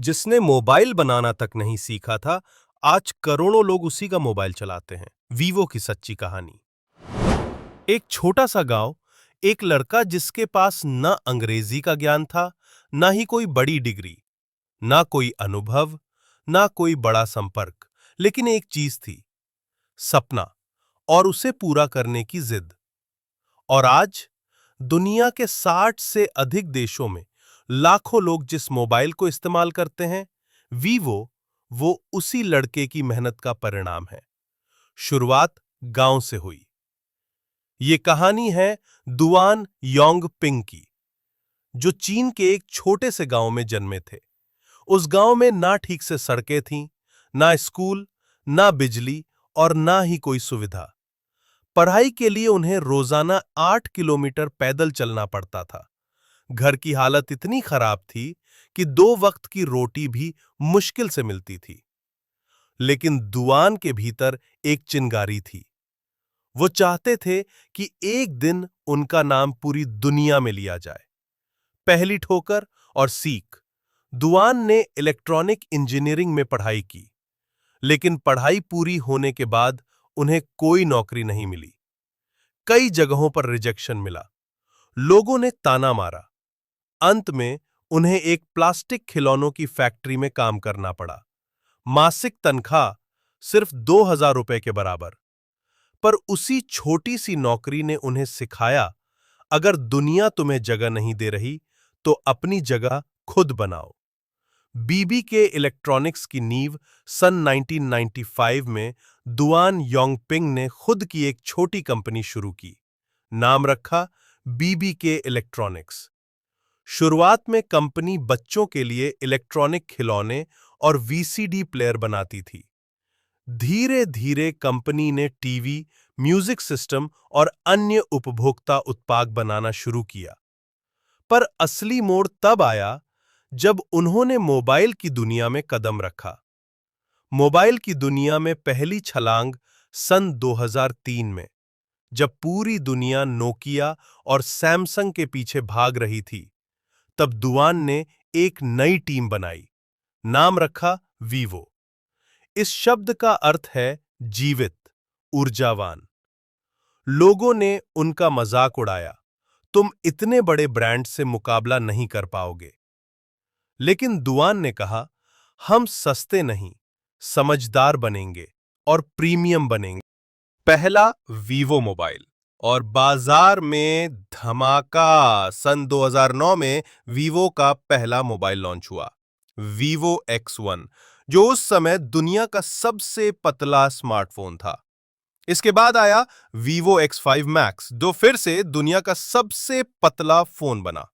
जिसने मोबाइल बनाना तक नहीं सीखा था, आज करोड़ों लोग उसी का मोबाइल चलाते हैं। वीवो की सच्ची कहानी। एक छोटा सा गांव, एक लड़का जिसके पास न अंग्रेजी का ज्ञान था, ना ही कोई बड़ी डिग्री, ना कोई अनुभव, ना कोई बड़ा संपर्क, लेकिन एक चीज थी, सपना, और उसे पूरा करने की जिद। और आज दुनिया के 60 से अधिक देशों में लाखों लोग जिस मोबाइल को इस्तेमाल करते हैं, वीवो, वो उसी लड़के की मेहनत का परिणाम है। शुरुआत गांव से हुई। ये कहानी है दुआन योंगपिंग की, जो चीन के एक छोटे से गांव में जन्मे थे। उस गांव में ना ठीक से सड़कें थीं, ना स्कूल, ना बिजली और ना ही कोई सुविधा। पढ़ाई के लिए उन्हें रोजाना 8 किलोमीटर पैदल चलना पड़ता था। घर की हालत इतनी खराब थी कि 2 वक्त की रोटी भी मुश्किल से मिलती थी। लेकिन दुआन के भीतर एक चिंगारी थी। वो चाहते थे कि एक दिन उनका नाम पूरी दुनिया में लिया जाए। पहली ठोकर और सीख। दुआन ने इलेक्ट्रॉनिक इंजीनियरिंग में पढ़ाई की, लेकिन पढ़ाई पूरी होने के बाद उन्हें कोई नौकरी नहीं मिली। कई जगहों पर रिजेक्शन मिला। लोगों ने ताना मारा। अंत में उन्हें एक प्लास्टिक खिलौनों की फैक्ट्री में काम करना पड़ा। मासिक तनख्वाह सिर्फ 2000 रुपए के बराबर। पर उसी छोटी सी नौकरी ने उन्हें सिखाया, अगर दुनिया तुम्हें जगह नहीं दे रही, तो अपनी जगह खुद बनाओ। बीबी के इलेक्ट्रॉनिक्स की नींव सन 1995 में दुआन योंगपिंग ने खुद की एक छोटी कंपनी शुरू की। नाम रखा बीबी के इलेक्ट्रॉनिक्स। शुरुआत में कंपनी बच्चों के लिए इलेक्ट्रॉनिक खिलौने और वीसीडी प्लेयर बनाती थी। धीरे धीरे कंपनी ने टीवी, म्यूजिक सिस्टम और अन्य उपभोक्ता उत्पाद बनाना शुरू किया। पर असली मोड़ तब आया जब उन्होंने मोबाइल की दुनिया में कदम रखा। मोबाइल की दुनिया में पहली छलांग सन 2003 में, जब पूरी दुनिया नोकिया और सैमसंग के पीछे भाग रही थी। तब दुआन ने एक नई टीम बनाई। नाम रखा वीवो। इस शब्द का अर्थ है जीवित, ऊर्जावान। लोगों ने उनका मजाक उड़ाया, तुम इतने बड़े ब्रांड से मुकाबला नहीं कर पाओगे। लेकिन दुआन ने कहा, हम सस्ते नहीं, समझदार बनेंगे और प्रीमियम बनेंगे। पहला वीवो मोबाइल और बाजार में धमाका। सन 2009 में वीवो का पहला मोबाइल लॉन्च हुआ, वीवो X1, जो उस समय दुनिया का सबसे पतला स्मार्टफोन था। इसके बाद आया वीवो X5 मैक्स, जो फिर से दुनिया का सबसे पतला फोन बना।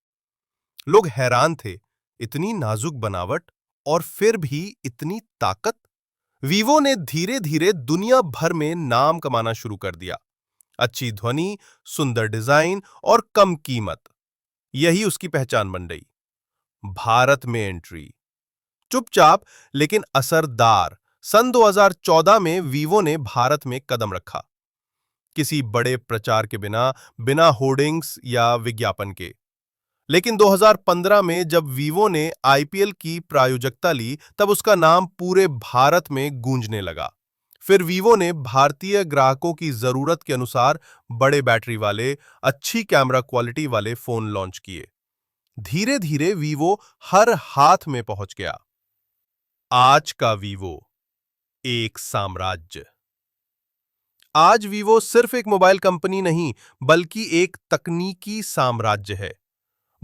लोग हैरान थे, इतनी नाजुक बनावट और फिर भी इतनी ताकत। वीवो ने धीरे धीरे दुनिया भर में नाम कमाना शुरू कर दिया। अच्छी ध्वनि, सुंदर डिजाइन और कम कीमत, यही उसकी पहचान बन गई। भारत में एंट्री चुपचाप लेकिन असरदार। सन 2014 में वीवो ने भारत में कदम रखा, किसी बड़े प्रचार के बिना, बिना होर्डिंग्स या विज्ञापन के। लेकिन 2015 में जब वीवो ने आईपीएल की प्रायोजकता ली, तब उसका नाम पूरे भारत में गूंजने लगा। फिर वीवो ने भारतीय ग्राहकों की जरूरत के अनुसार बड़े बैटरी वाले, अच्छी कैमरा क्वालिटी वाले फोन लॉन्च किए। धीरे धीरे वीवो हर हाथ में पहुंच गया। आज का वीवो एक साम्राज्य। आज वीवो सिर्फ एक मोबाइल कंपनी नहीं, बल्कि एक तकनीकी साम्राज्य है।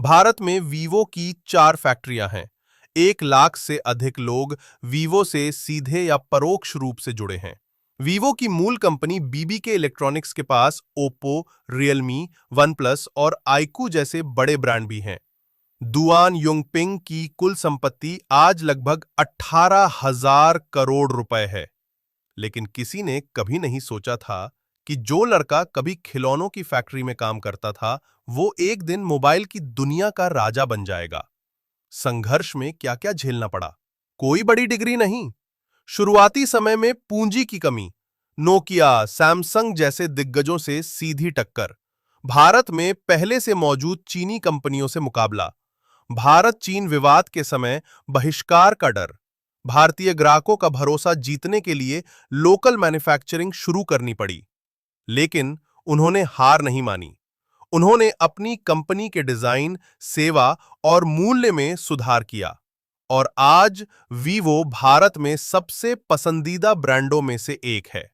भारत में वीवो की 4 फैक्ट्रियां हैं। 1 लाख से अधिक लोग वीवो से सीधे या परोक्ष रूप से जुड़े हैं। वीवो की मूल कंपनी बीबी के इलेक्ट्रॉनिक्स के पास ओप्पो, रियलमी, वन प्लस और आईकू जैसे बड़े ब्रांड भी हैं। दुआन योंगपिंग की कुल संपत्ति आज लगभग 18,000 करोड़ रुपए है। लेकिन किसी ने कभी नहीं सोचा था कि जो लड़का कभी खिलौनों की फैक्ट्री में काम करता था, वो एक दिन मोबाइल की दुनिया का राजा बन जाएगा। संघर्ष में क्या-क्या झेलना पड़ा। कोई बड़ी डिग्री नहीं, शुरुआती समय में पूंजी की कमी, नोकिया, सैमसंग जैसे दिग्गजों से सीधी टक्कर, भारत में पहले से मौजूद चीनी कंपनियों से मुकाबला, भारत चीन विवाद के समय बहिष्कार का डर, भारतीय ग्राहकों का भरोसा जीतने के लिए लोकल मैन्युफैक्चरिंग शुरू करनी पड़ी। लेकिन उन्होंने हार नहीं मानी। उन्होंने अपनी कंपनी के डिजाइन, सेवा और मूल्य में सुधार किया और आज वीवो भारत में सबसे पसंदीदा ब्रांडों में से एक है।